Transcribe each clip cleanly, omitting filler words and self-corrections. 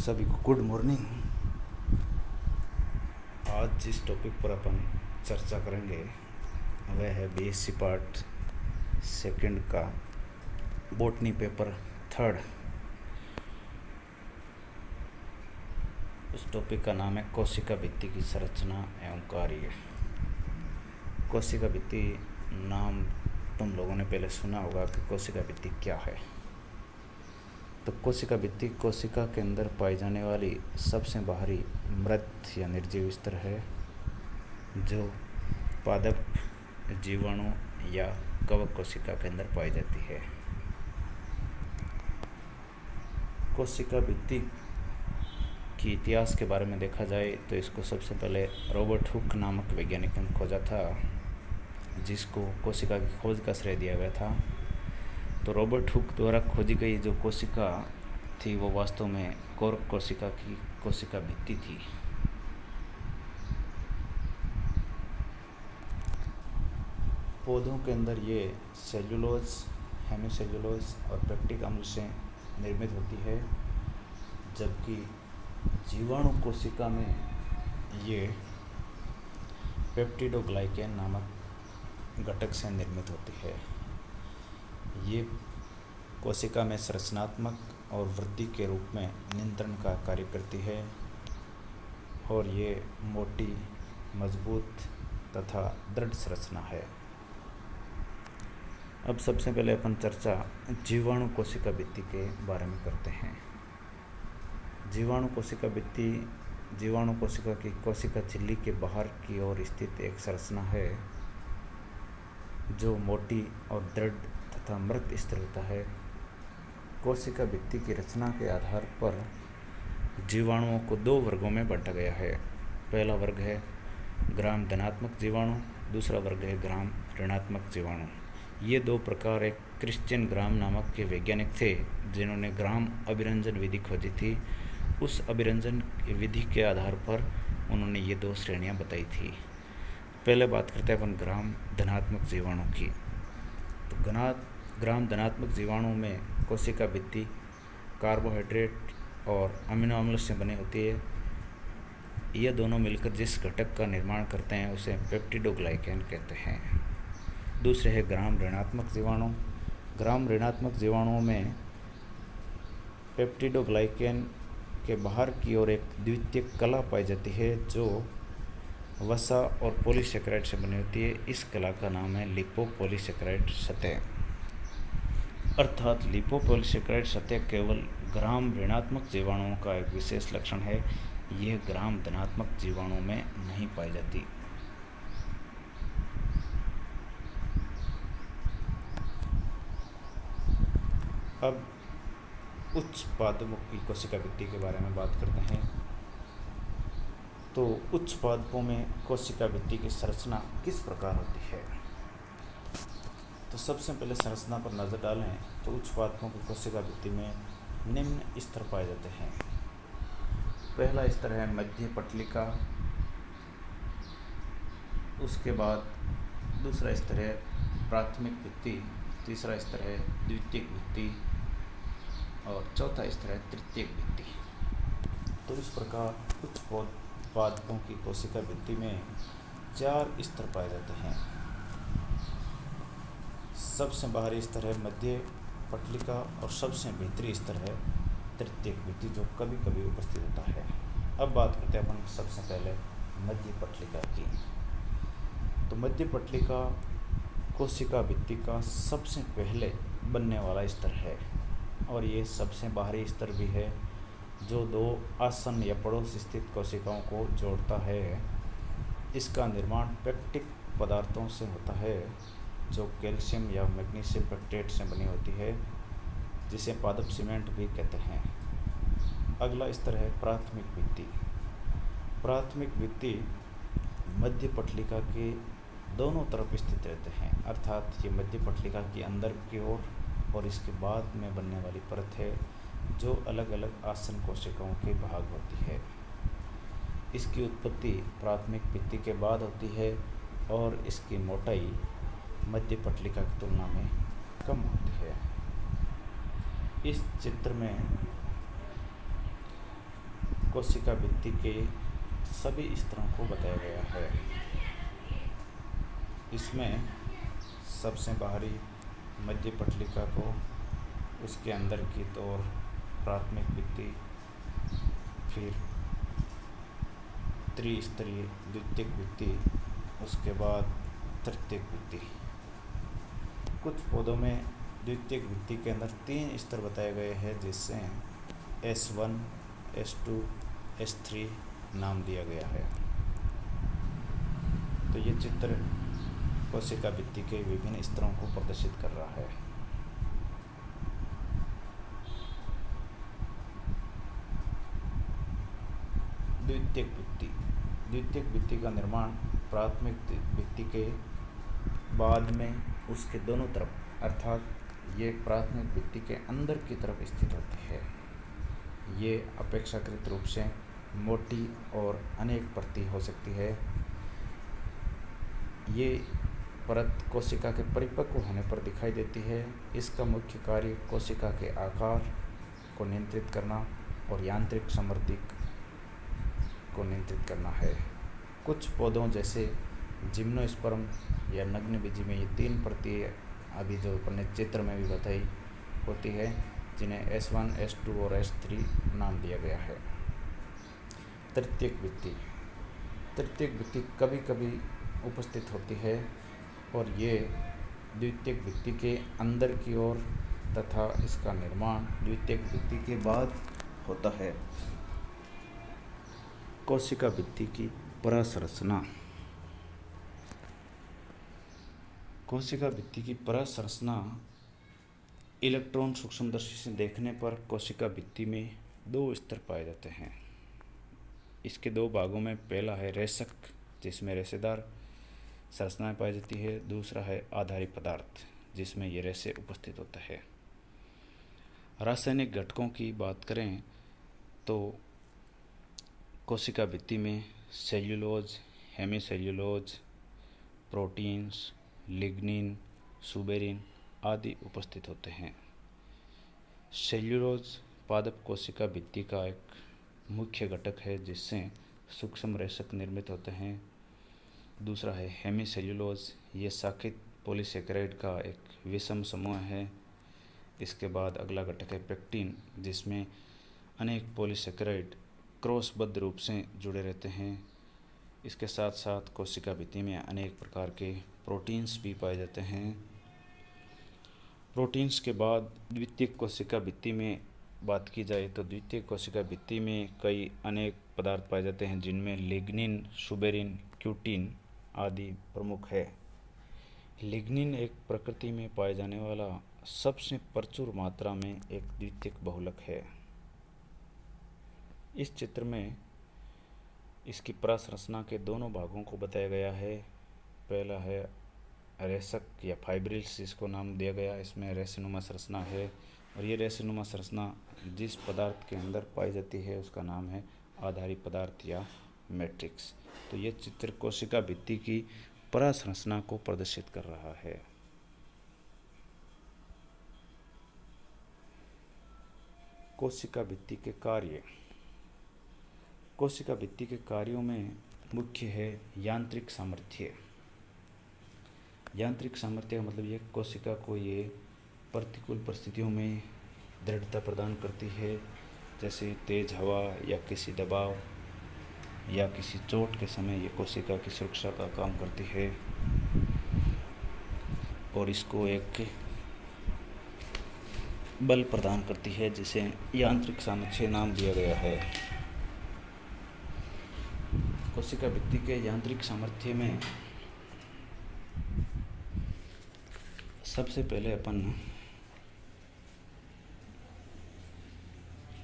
सभी को good morning. आज जिस टॉपिक पर अपन चर्चा करेंगे वह है बीएससी पार्ट सेकंड का बॉटनी पेपर थर्ड। उस टॉपिक का नाम है कोशिका भित्ति की संरचना एवं कार्य। कोशिका भित्ति नाम तुम लोगों ने पहले सुना होगा कि कोशिका भित्ति क्या है। तो कोशिका भित्ति कोशिका के अंदर पाई जाने वाली सबसे बाहरी मृत या निर्जीव स्तर है जो पादप, जीवाणु या कवक कोशिका के अंदर पाई जाती है। कोशिका भित्ति की इतिहास के बारे में देखा जाए तो इसको सबसे पहले रॉबर्ट हुक नामक वैज्ञानिक ने खोजा था, जिसको कोशिका की खोज का श्रेय दिया गया था। तो रॉबर्ट हुक द्वारा खोजी गई जो कोशिका थी वो वास्तव में कोरक कोशिका की कोशिका भित्ति थी। पौधों के अंदर ये सेल्यूलोज, हेमिसेल्यूलोज और पेप्टिक अम्ल से निर्मित होती है, जबकि जीवाणु कोशिका में ये पेप्टिडोग्लाइकेन नामक घटक से निर्मित होती है। ये कोशिका में संरचनात्मक और वृद्धि के रूप में नियंत्रण का कार्य करती है और ये मोटी, मजबूत तथा दृढ़ संरचना है। अब सबसे पहले अपन चर्चा जीवाणु कोशिका भित्ति के बारे में करते हैं। जीवाणु कोशिका भित्ति जीवाणु कोशिका की कोशिका झिल्ली के बाहर की ओर स्थित एक संरचना है जो मोटी और दृढ़ तथा मृत स्तर होता है। कोशिका भित्ति की रचना के आधार पर जीवाणुओं को दो वर्गों में बांटा गया है। पहला वर्ग है ग्राम धनात्मक जीवाणु, दूसरा वर्ग है ग्राम ऋणात्मक जीवाणु। ये दो प्रकार एक क्रिश्चियन ग्राम नामक के वैज्ञानिक थे जिन्होंने ग्राम अभिरंजन विधि खोजी थी। उस अभिरंजन विधि के आधार पर उन्होंने ये दो श्रेणियां बताई थी। पहले बात करते हैं अपन ग्राम धनात्मक जीवाणु की। तो ग्राम धनात्मक जीवाणु में कोशिका भित्ति कार्बोहाइड्रेट और अमीनो अम्ल से बनी होती है। ये दोनों मिलकर जिस घटक का निर्माण करते हैं उसे पेप्टिडोग्लाइकेन कहते हैं। दूसरे है ग्राम ऋणात्मक जीवाणु। ग्राम ऋणात्मक जीवाणुओं में पेप्टिडोग्लाइकेन के बाहर की ओर एक द्वितीयक कला पाई जाती है जो वसा और पॉलीसेकेराइड से बनी होती है। इस कला का नाम है लिपोपॉलीसेकेराइड सतह। अर्थात लिपोपॉलीसेकेराइड सतह केवल ग्राम ऋणात्मक जीवाणुओं का एक विशेष लक्षण है, यह ग्राम धनात्मक जीवाणु में नहीं पाई जाती। अब उच्च पादपों की कोशिका भित्ति के बारे में बात करते हैं। तो उच्च पादपों में कोशिका भित्ति की संरचना किस प्रकार होती है। तो सबसे पहले संरचना पर नज़र डालें तो उच्च पादपों की कोशिका भित्ति में निम्न स्तर पाए जाते हैं। पहला स्तर है मध्य पटलिका, उसके बाद दूसरा स्तर है प्राथमिक भित्ति, तीसरा स्तर है द्वितीयक भित्ति और चौथा स्तर है तृतीयक भित्ति। तो इस प्रकार उच्च पादपों की कोशिका भित्ति में 4 स्तर पाए जाते हैं। सबसे बाहरी स्तर है मध्य पटलिका और सबसे भीतरी स्तर है तृतीयक भित्ति जो कभी कभी उपस्थित होता है। अब बात करते हैं अपन सबसे पहले मध्य पटलिका की। तो मध्य पटलिका कोशिका भित्ति का सबसे पहले बनने वाला स्तर है और ये सबसे बाहरी स्तर भी है जो दो आसन्न या पड़ोस स्थित कोशिकाओं को जोड़ता है। इसका निर्माण पेक्टिक पदार्थों से होता है जो कैल्शियम या मैग्नीशियम पेक्टेट से बनी होती है, जिसे पादप सीमेंट भी कहते हैं। अगला स्तर है प्राथमिक भित्ति। प्राथमिक भित्ति मध्य पटलिका के दोनों तरफ स्थित रहते हैं, अर्थात ये मध्य पटलिका की अंदर की ओर और इसके बाद में बनने वाली परत है जो अलग अलग आसन्न कोशिकाओं के भाग होती है। इसकी उत्पत्ति प्राथमिक भित्ति के बाद होती है और इसकी मोटाई मध्य पटलिका की तुलना में कम होती है। इस चित्र में कोशिका भित्ति के सभी स्तरों को बताया गया है। इसमें सबसे बाहरी मध्य पटलिका को, उसके अंदर की तौर प्राथमिक भित्ति, फिर त्रिस्तरीय द्वितीयक भित्ति, उसके बाद तृतीयक भित्ति। कुछ पौधों में द्वितीयक भित्ति के अंदर 3 स्तर बताए गए हैं, जिससे S1, S2, S3 नाम दिया गया है। तो ये चित्र कोशिका भित्ति के विभिन्न स्तरों को प्रदर्शित कर रहा है। द्वितीयक भित्ति। द्वितीयक भित्ति का निर्माण प्राथमिक भित्ति के बाद में उसके दोनों तरफ, अर्थात ये प्राथमिक भित्ति के अंदर की तरफ स्थित होती है। ये अपेक्षाकृत रूप से मोटी और अनेक परती हो सकती है। ये परत कोशिका के परिपक्व होने पर दिखाई देती है। इसका मुख्य कार्य कोशिका के आकार को नियंत्रित करना और यांत्रिक समृद्धि को नियंत्रित करना है। कुछ पौधों जैसे जिम्नोस्पर्म या नग्नबीजी में ये 3 परतें अभी जो अपने चित्र में भी बताई होती है, जिन्हें S1, S2 और S3 नाम दिया गया है। तृतीयक भित्ति। तृतीयक भित्ति कभी कभी उपस्थित होती है और ये द्वितीयक भित्ति के अंदर की ओर तथा इसका निर्माण द्वितीयक भित्ति के बाद होता है। कोशिका भित्ति की परासंरचना। कोशिका भित्ति की परासंरचना इलेक्ट्रॉन सूक्ष्मदर्शी से देखने पर कोशिका भित्ति में 2 स्तर पाए जाते हैं। इसके 2 भागों में पहला है रेशक, जिसमें रेशेदार संरचनाएं पाई जाती है। दूसरा है आधारी पदार्थ, जिसमें ये रेशे उपस्थित होता है। रासायनिक घटकों की बात करें तो कोशिका भित्ति में cellulose, hemicellulose, proteins, lignin, suberin आदि उपस्थित होते हैं। सेल्यूलोज पादप कोशिका भित्ति का एक मुख्य घटक है, जिससे सूक्ष्म रेशक निर्मित होते हैं। दूसरा है हेमीसेल्यूलोज, ये शाखित पॉलीसेकेराइड का एक विषम समूह है। इसके बाद अगला घटक है पेक्टिन, जिसमें अनेक पॉलीसेकेराइड क्रॉसबद्ध रूप से जुड़े रहते हैं। इसके साथ साथ कोशिका भित्ति में अनेक प्रकार के प्रोटीन्स भी पाए जाते हैं। प्रोटीन्स के बाद द्वितीयक कोशिका भित्ति में बात की जाए तो द्वितीयक कोशिका भित्ति में कई अनेक पदार्थ पाए जाते हैं, जिनमें लिग्निन, सुबेरिन, क्यूटिन आदि प्रमुख है। लिग्निन एक प्रकृति में पाए जाने वाला सबसे प्रचुर मात्रा में एक द्वितीयक बहुलक है। इस चित्र में इसकी परासंरचना के दोनों भागों को बताया गया है। पहला है रेशक या फाइब्रिल्स, जिसको नाम दिया गया। इसमें रेशेनुमा संरचना है और ये रेशेनुमा संरचना जिस पदार्थ के अंदर पाई जाती है उसका नाम है आधारी पदार्थ या मैट्रिक्स। तो ये चित्र कोशिका भित्ति की परासंरचना को प्रदर्शित कर रहा है। कोशिका भित्ति के कार्य। कोशिका भित्ति के कार्यों में मुख्य है यांत्रिक सामर्थ्य। यांत्रिक सामर्थ्य का मतलब ये कोशिका को ये प्रतिकूल परिस्थितियों में दृढ़ता प्रदान करती है, जैसे तेज हवा या किसी दबाव या किसी चोट के समय ये कोशिका की सुरक्षा का काम करती है और इसको एक बल प्रदान करती है, जिसे यांत्रिक सामर्थ्य नाम दिया गया है। कोशिका भित्ति के यांत्रिक सामर्थ्य में सबसे पहले अपन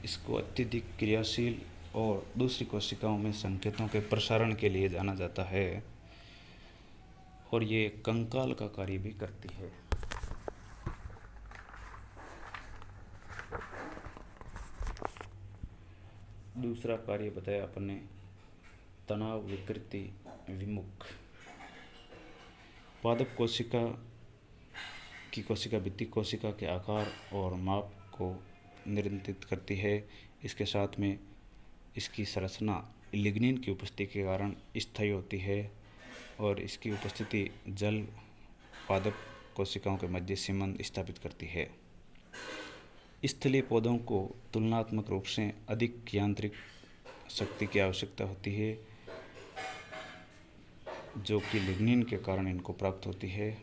इसको अत्यधिक क्रियाशील और दूसरी कोशिकाओं में संकेतों के प्रसारण के लिए जाना जाता है और ये कंकाल का कार्य भी करती है। दूसरा कार्य बताया अपने तनाव विकृति विमुख। पादप कोशिका की कोशिका भित्ति कोशिका के आकार और माप को नियंत्रित करती है। इसके साथ में इसकी संरचना लिग्निन की उपस्थिति के कारण स्थायी होती है और इसकी उपस्थिति जल पादप कोशिकाओं के मध्य संबंध स्थापित करती है। स्थलीय पौधों को तुलनात्मक रूप से अधिक यांत्रिक शक्ति की आवश्यकता होती है, जो कि लिग्निन के कारण इनको प्राप्त होती है।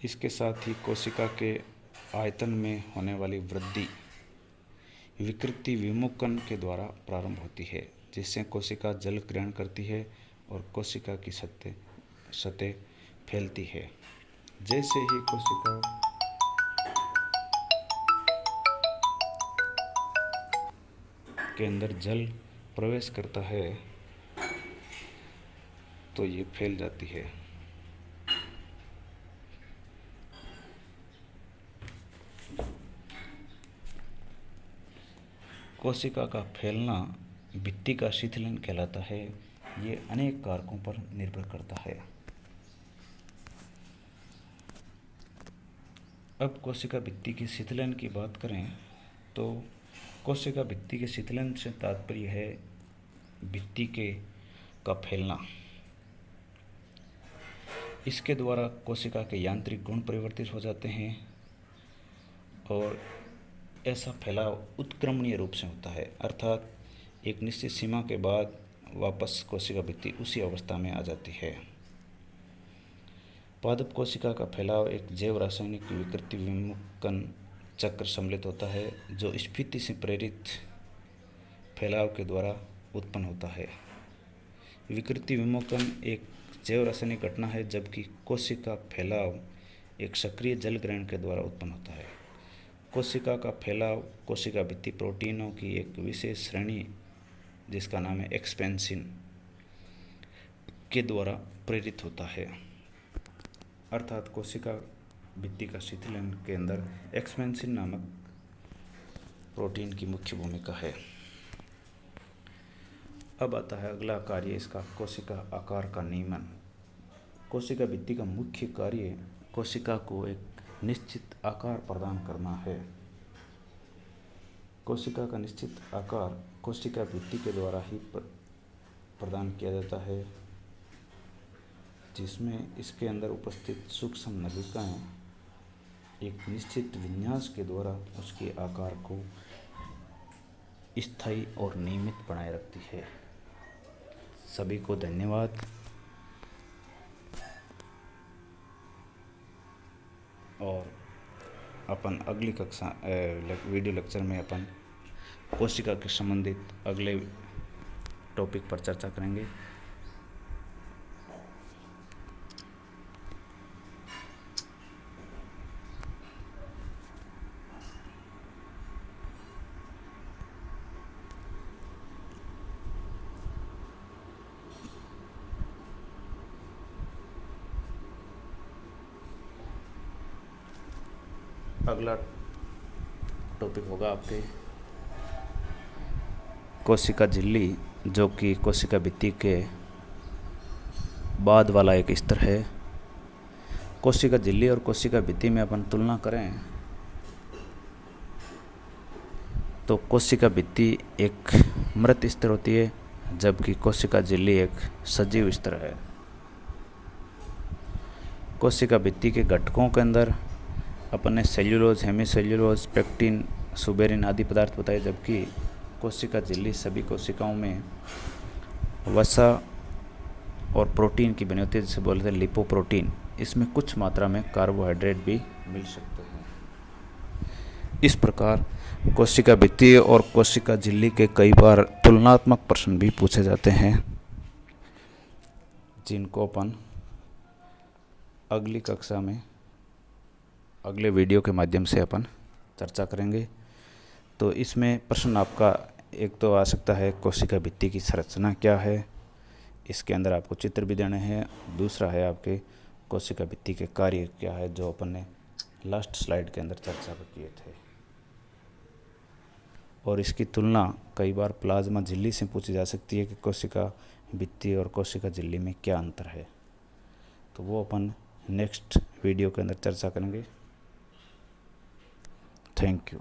इसके साथ ही कोशिका के आयतन में होने वाली वृद्धि विकृति विमुक्तन के द्वारा प्रारंभ होती है, जिससे कोशिका जल ग्रहण करती है और कोशिका की सतह फैलती है। जैसे ही कोशिका के अंदर जल प्रवेश करता है तो ये फैल जाती है। कोशिका का फैलना भित्ति का शिथिलन कहलाता है। ये अनेक कारकों पर निर्भर करता है। अब कोशिका भित्ति की शिथिलन की बात करें तो कोशिका भित्ति के शिथिलन से तात्पर्य है भित्ति का फैलना। इसके द्वारा कोशिका के यांत्रिक गुण परिवर्तित हो जाते हैं और ऐसा फैलाव उत्क्रमणीय रूप से होता है, अर्थात एक निश्चित सीमा के बाद वापस कोशिका भित्ति उसी अवस्था में आ जाती है। पादप कोशिका का फैलाव एक जैव रासायनिक विकृति विमुक्तन चक्र सम्मिलित होता है, जो स्फीति से प्रेरित फैलाव के द्वारा उत्पन्न होता है। विकृति विमुक्तन एक जैव रासायनिक घटना है, जबकि कोशिका फैलाव एक सक्रिय जल ग्रहण के द्वारा उत्पन्न होता है। कोशिका का फैलाव कोशिका भित्ति प्रोटीनों की एक विशेष श्रेणी, जिसका नाम है एक्सपेंसिन, के द्वारा प्रेरित होता है। अर्थात कोशिका भित्ति का शिथिलन के अंदर एक्सपेंसिन नामक प्रोटीन की मुख्य भूमिका है। अब आता है अगला कार्य इसका, कोशिका आकार का नियमन। कोशिका भित्ति का मुख्य कार्य कोशिका को एक निश्चित आकार प्रदान करना है। कोशिका का निश्चित आकार कोशिका भित्ति के द्वारा ही प्रदान किया जाता है, जिसमें इसके अंदर उपस्थित सूक्ष्म नलिकाएं एक निश्चित विन्यास के द्वारा उसके आकार को स्थायी और नियमित बनाए रखती है। सभी को धन्यवाद। और अपन अगली कक्षा वीडियो लेक्चर में अपन कोशिका के संबंधित अगले टॉपिक पर चर्चा करेंगे। अगला टॉपिक होगा आपके कोशिका झिल्ली, जो कि कोशिका भित्ति के बाद वाला एक स्तर है। कोशिका झिल्ली और कोशिका भित्ति में अपन तुलना करें तो कोशिका भित्ति एक मृत स्तर होती है, जबकि कोशिका झिल्ली एक सजीव स्तर है। कोशिका भित्ति के घटकों के अंदर अपन ने सेल्यूलोज, हेमीसेल्यूलोज, पेक्टिन, सुबेरिन आदि पदार्थ बताए, जबकि कोशिका झिल्ली सभी कोशिकाओं में वसा और प्रोटीन की बनी होती है, जिसे बोलते हैं लिपोप्रोटीन। इसमें कुछ मात्रा में कार्बोहाइड्रेट भी मिल सकते हैं। इस प्रकार कोशिका भित्ति और कोशिका झिल्ली के कई बार तुलनात्मक प्रश्न भी पूछे जाते हैं, जिनको अपन अगली कक्षा में अगले वीडियो के माध्यम से अपन चर्चा करेंगे। तो इसमें प्रश्न आपका एक तो आ सकता है कोशिका भित्ति की संरचना क्या है, इसके अंदर आपको चित्र भी देने हैं। दूसरा है आपके कोशिका भित्ति के कार्य क्या है, जो अपन ने लास्ट स्लाइड के अंदर चर्चा किए थे। और इसकी तुलना कई बार प्लाज्मा झिल्ली से पूछी जा सकती है कि कोशिका भित्ति और कोशिका झिल्ली में क्या अंतर है। तो वो अपन नेक्स्ट वीडियो के अंदर चर्चा करेंगे। Thank you.